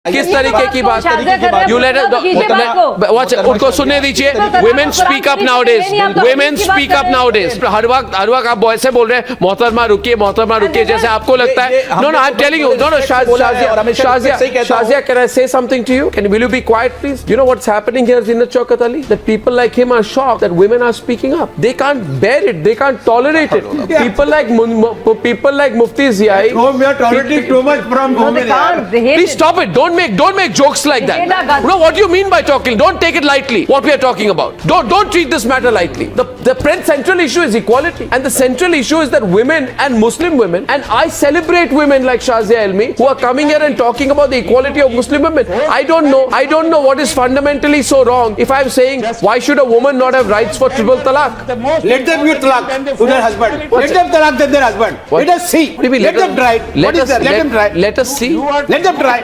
किस तरीके की बात यू लेट उनको सुनने दीजिए. Women speak up nowadays. Women speak up nowadays. हर वक्त आप वैसे बोल रहे हैं मोहतरमा रुकिए जैसे आपको लगता है. No, I'm telling you. No, Shazia, can I say something to you? Will you be quiet, please? You know what's happening here, Zinnat Shaukat Ali? That people like him are shocked that women are speaking up. They can't bear it. They can't tolerate it. People like Mufti Ziai. We are tolerating too much from women. Please stop it. Don't make jokes like that. No, what do you mean by talking? Don't take it lightly. What we are talking about. Don't treat this matter lightly. The central issue is equality, and the central issue is that women and Muslim women, and I celebrate women like Shazia Elmi who are coming here and talking about the equality of Muslim women. I don't know what is fundamentally so wrong if I'm saying why should a woman not have rights for triple talaq? Let them give talaq to their husband. Let them talaq to their husband. Let us see. Let them try. Let them try. Let us see. Let them try.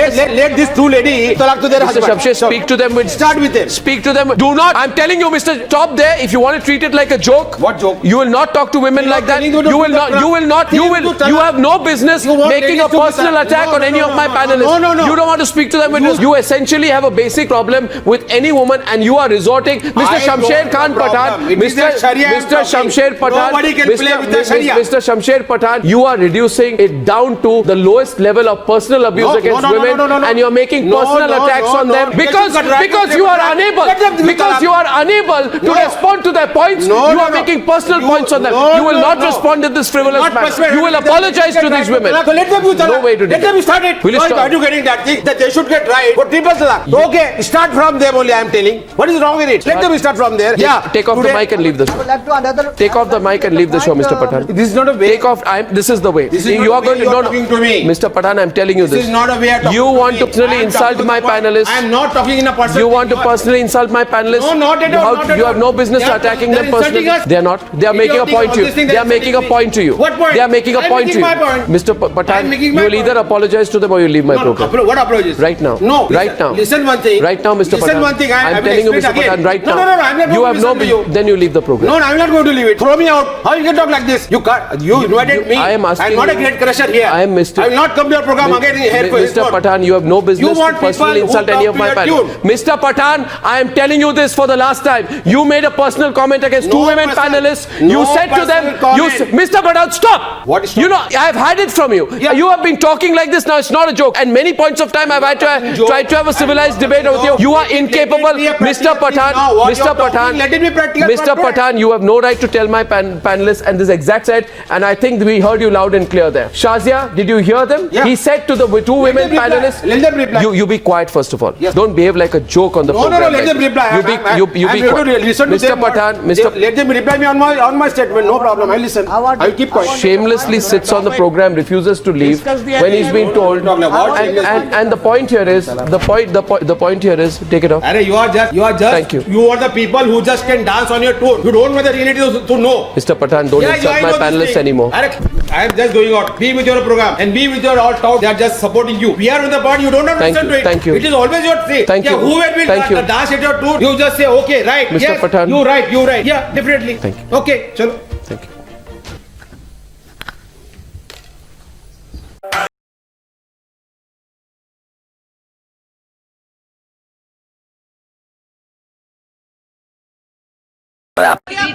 Let these two ladies talk to their husband. Mr. Shamsher, speak to them. Start with them. Speak to them. Do not. I'm telling you, Mr. Stop there. If you want to treat it like a joke. What joke? You will not talk to women like that. You will not. You have no business making a personal attack on any of my panelists. No. You don't want to speak to them. You essentially have a basic problem with any woman, and you are resorting. Mr. Shamsher Khan Pathan. Mr. Shamsher Pathan. Nobody can play with the Sharia. Mr. Shamsher Pathan, you are reducing it down to the lowest level of personal abuse against women, and you're making personal attacks on them because you are unable to respond to their points. You are making personal points on them. You will not respond to this frivolous matter. You will apologize to these women. So let them do talaq. No way to do Let them start it. Will you stop? Are you getting that thing that they should get right for triple talaq? Okay, start from them only. I am telling. What is wrong with it? Let them start from there. Yeah. Take off the mic and leave the show. Take off the mic and leave the show, Mr. Pathan. This is not a way. Take off. This is the way. You are going to talking to me. Mr. Pathan, I'm telling you this. This is not a way of talking You to want me. to personally insult my panelists. I am not talking in a personal. You want to personally insult my panelists? No, not at all. You have no business attacking them personally. They are not. They are making a point to you. They are making a point to you. What point? They are making a point to you. I'm making my point. Mr. Pathan, you will either apologize to them or you leave my program. What apologies? Right now. No. Right now. Listen one thing. Right now, Mr. Pathan. Listen one thing. I'm telling you, Mr. Pathan, right now. No. I'm not You going have to no. listen to you. Then you leave the program. No, I'm not going to leave it. Throw me out. How you can talk like this? You can't. You invited me. I am asking I'm not a you- great crusher here. I am Mr. I will not come to your program again here for Mr. Pathan, you have no business to want personally people who insult any talk of my to your panel. Mr. Pathan, I am telling you this for the last time. You made a personal comment against two women panelists. You said to them, Mr. Pathan, stop. What is stop? You know, I have had it from you. Yeah. You have been talking like this now. It's not a joke. And many points of time I've had to try to have a civilized debate with you. You are incapable, Mr. Pathan. Mr. Pathan. Let it be practical. Mr. Pathan, you have no right to tell my panelists and this exact said, and I think we heard you loud and clear there. Shazia, did you hear them? Yeah. He said to the two women panelists, Let them reply. you be quiet first of all. Yes. Don't behave like a joke on the program. No, let them reply. You be quiet. Listen to Mr. them. Pathan, Let them reply me on my statement. No problem. I listen. I will keep quiet. shamelessly sits on the program, refuses to leave when he's been told. And the point here is, the point here is, take it off. Arey, you are just. Thank you. You are the people who just can dance on your tune. You don't know the reality to know. Mr. Pathan, don't insult I my know this panelists thing. anymore. Arey, I am just going out. Be with your program and be with your all talk. They are just supporting you. We are with the part. You don't have to Thank listen you, to it. thank you. It is always your say. Thank you. Whoever will Thank you. dance at your tune, you just say okay, right. Mr. Yes, Pathan. you right. Yeah, definitely. Thank you. Okay, chalo. Thank you.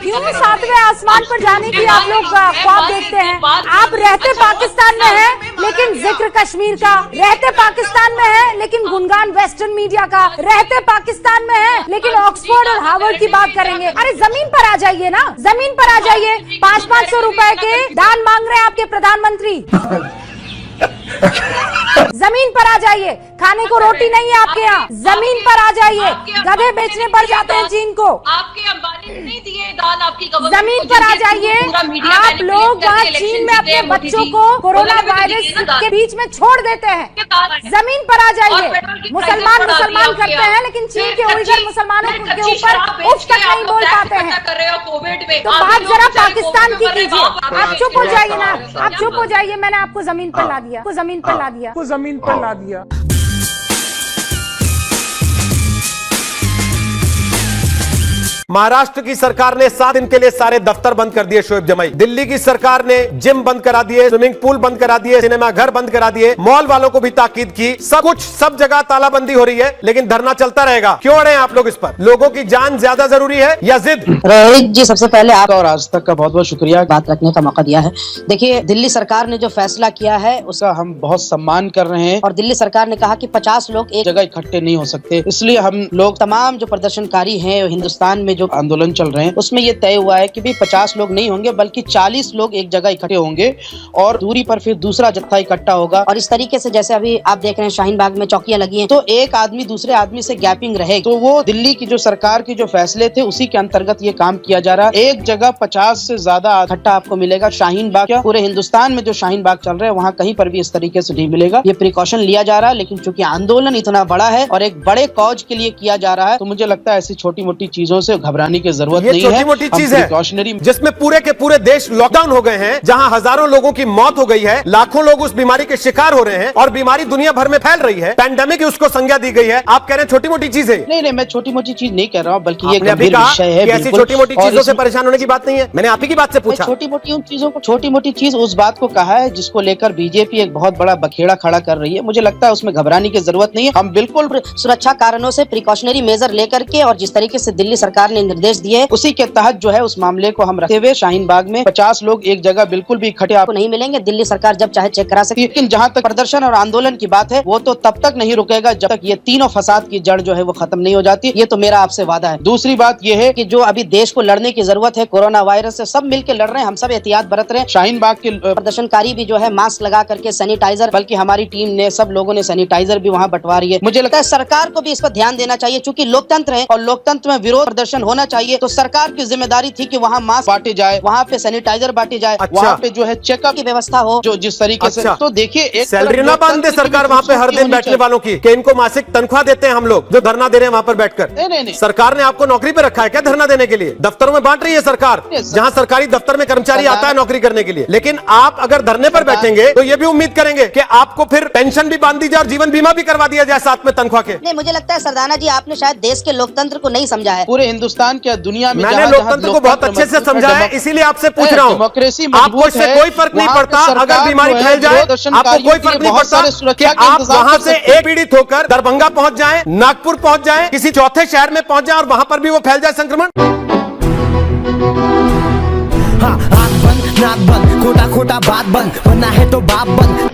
क्यों सातवें आसमान पर जाने की आप लोग ख्वाब देखते हैं? आप रहते पाकिस्तान में हैं, लेकिन जिक्र कश्मीर का, रहते पाकिस्तान में हैं, लेकिन गुणगान वेस्टर्न मीडिया का, रहते पाकिस्तान में हैं, लेकिन ऑक्सफोर्ड और हार्वर्ड की बात करेंगे। अरे जमीन पर आ जाइए ना, जमीन पर आ जाइए। 500 रुपए के दान मांग रहे हैं आपके प्रधानमंत्री। जमीन पर आ जाइए, खाने को रोटी नहीं है आपके यहाँ, जमीन पर आ जाइए। गधे बेचने पड़ जाते हैं चीन को। आपके अंबानी ने नहीं दिए दान आपकी जमीन पर आ जाइए। आप लोग वहाँ चीन में अपने बच्चों को कोरोना वायरस के बीच में छोड़ देते हैं। जमीन पर आ जाइए। मुसलमान करते हैं, लेकिन चीन के उइगर मुसलमानों के ऊपर उफ तक नहीं बोल पाते हैं। तो बात जरा पाकिस्तान की कीजिए। आप चुप हो जाइए ना, आप चुप हो जाइए। मैंने आपको जमीन पर ला दिया, जमीन पर ला दिया, जमीन पर ला दिया। महाराष्ट्र की सरकार ने 7 दिन के लिए सारे दफ्तर बंद कर दिए शोएब जमाई। दिल्ली की सरकार ने जिम बंद करा दिए, स्विमिंग पूल बंद करा दिए, सिनेमा घर बंद करा दिए, मॉल वालों को भी ताकीद की। सब जगह तालाबंदी हो रही है, लेकिन धरना चलता रहेगा। क्यों अड़े हैं आप लोग इस पर? लोगों की जान ज्यादा जरूरी है या जिद? रोहित जी, सबसे पहले आपका और आज तक का बहुत बहुत शुक्रिया बात रखने का मौका दिया है। देखिए, दिल्ली सरकार ने जो फैसला किया है उसका हम बहुत सम्मान कर रहे हैं और दिल्ली सरकार ने कहा कि 50 लोग एक जगह इकट्ठे नहीं हो सकते, इसलिए हम लोग तमाम जो प्रदर्शनकारी हैं हिंदुस्तान में जो आंदोलन चल रहे हैं उसमें ये तय हुआ है कि भी 50 लोग नहीं होंगे बल्कि 40 लोग एक जगह इकट्ठे होंगे और दूरी पर फिर दूसरा जत्था इकट्ठा होगा। और इस तरीके से जैसे अभी आप देख रहे हैं शाहीन बाग में चौकियां लगी हैं, तो एक आदमी दूसरे आदमी से गैपिंग रहेगी। तो वो दिल्ली की जो सरकार के जो फैसले थे उसी के अंतर्गत ये काम किया जा रहा है। एक जगह 50 से ज्यादा इकट्ठा आपको मिलेगा शाहीन बाग। क्या पूरे हिंदुस्तान में जो शाहीन बाग चल रहा है वहाँ कहीं पर भी इस तरीके से नहीं मिलेगा। ये प्रिकॉशन लिया जा रहा है, लेकिन चूंकि आंदोलन इतना बड़ा है और एक बड़े कॉज के लिए किया जा रहा है, तो मुझे लगता है ऐसी छोटी मोटी चीजों से घबराने की जरूरत नहीं है। छोटी मोटी चीज है जिसमें पूरे के पूरे देश लॉकडाउन हो गए हैं, जहां हजारों लोगों की मौत हो गई है, लाखों लोग उस बीमारी के शिकार हो रहे हैं और बीमारी दुनिया भर में फैल रही है। पैंडेमिक उसको संज्ञा दी गई है। आप कह रहे हैं छोटी मोटी चीज है? नहीं, मैं छोटी मोटी चीज नहीं कह रहा हूँ, बल्कि ये गंभीर विषय है। ऐसी छोटी मोटी चीजों से परेशान होने की बात नहीं है। मैंने आप ही की बात से पूछा। छोटी मोटी उन चीजों को, छोटी मोटी चीज उस बात को कहा है जिसको लेकर बीजेपी एक बहुत बड़ा बखेड़ा खड़ा कर रही है। मुझे लगता है उसमें घबराने की जरूरत नहीं है। हम बिल्कुल सुरक्षा कारणों से प्रिकॉशनरी मेजर लेकर के और जिस तरीके से दिल्ली सरकार ने निर्देश दिए उसी के तहत जो है उस मामले को हम रखते हुए शाहीन बाग में 50 लोग एक जगह बिल्कुल भी इकट्ठे आपको नहीं मिलेंगे। दिल्ली सरकार जब चाहे चेक करा सकती है। लेकिन जहाँ तक प्रदर्शन और आंदोलन की बात है वो तो तब तक नहीं रुकेगा जब तक ये तीनों फसाद की जड़ जो है वो खत्म नहीं हो जाती। ये तो मेरा आपसे वादा है। दूसरी बात ये है कि जो अभी देश को लड़ने की जरूरत है कोरोना वायरस से, सब मिलकर लड़ रहे हैं, हम सब एहतियात बरत रहे हैं। शाहीन बाग के प्रदर्शनकारी भी जो है मास्क लगा करके, सैनिटाइजर, बल्कि हमारी टीम ने, सब लोगों ने सैनिटाइजर भी वहाँ बंटवा रही है। मुझे लगता है सरकार को भी इस पर ध्यान देना चाहिए, चूंकि लोकतंत्र है और लोकतंत्र में विरोध प्रदर्शन होना चाहिए। तो सरकार की जिम्मेदारी थी कि वहाँ मास्क बांटे जाए, वहाँ पे सैनिटाइजर बांटे जाए, वहाँ पे जो है चेकअप की व्यवस्था हो जो जिस तरीके से। तो देखिए, सैलरी ना बांध दे सरकार वहाँ पे हर दिन बैठने वालों की, कि इनको मासिक तनख्वाह देते हैं हम लोग जो धरना दे रहे हैं वहाँ पर बैठकर। नहीं, सरकार ने आपको नौकरी पे रखा है क्या धरना देने के लिए? दफ्तरों में बांट रही है सरकार, जहाँ सरकारी दफ्तर में कर्मचारी आता है नौकरी करने के लिए। लेकिन आप अगर धरने पर बैठेंगे तो ये भी उम्मीद करेंगे कि आपको फिर पेंशन भी बांध दी जाए और जीवन बीमा भी करवा दिया जाए साथ में तनख्वाह के। नहीं, मुझे लगता है सरदाना जी आपने शायद देश के लोकतंत्र को नहीं समझा है। पूरे हिंदुस्तान के दुनिया में मैंने लोकतंत्र को बहुत अच्छे से समझा है, इसीलिए आपसे पूछ रहा हूँ। आपको इससे कोई फर्क नहीं पड़ता अगर बीमारी फैल जाए? आपको कोई फर्क नहीं पड़ता कि आप वहाँ से एक पीड़ित होकर दरभंगा पहुँच जाए, नागपुर पहुँच जाए, किसी चौथे शहर में पहुँच जाए और वहाँ पर भी वो फैल जाए संक्रमण? हाँ, आँख बंद, नाक बंद, खोटा खोटा बात बंद, बनना है तो बाप बंद।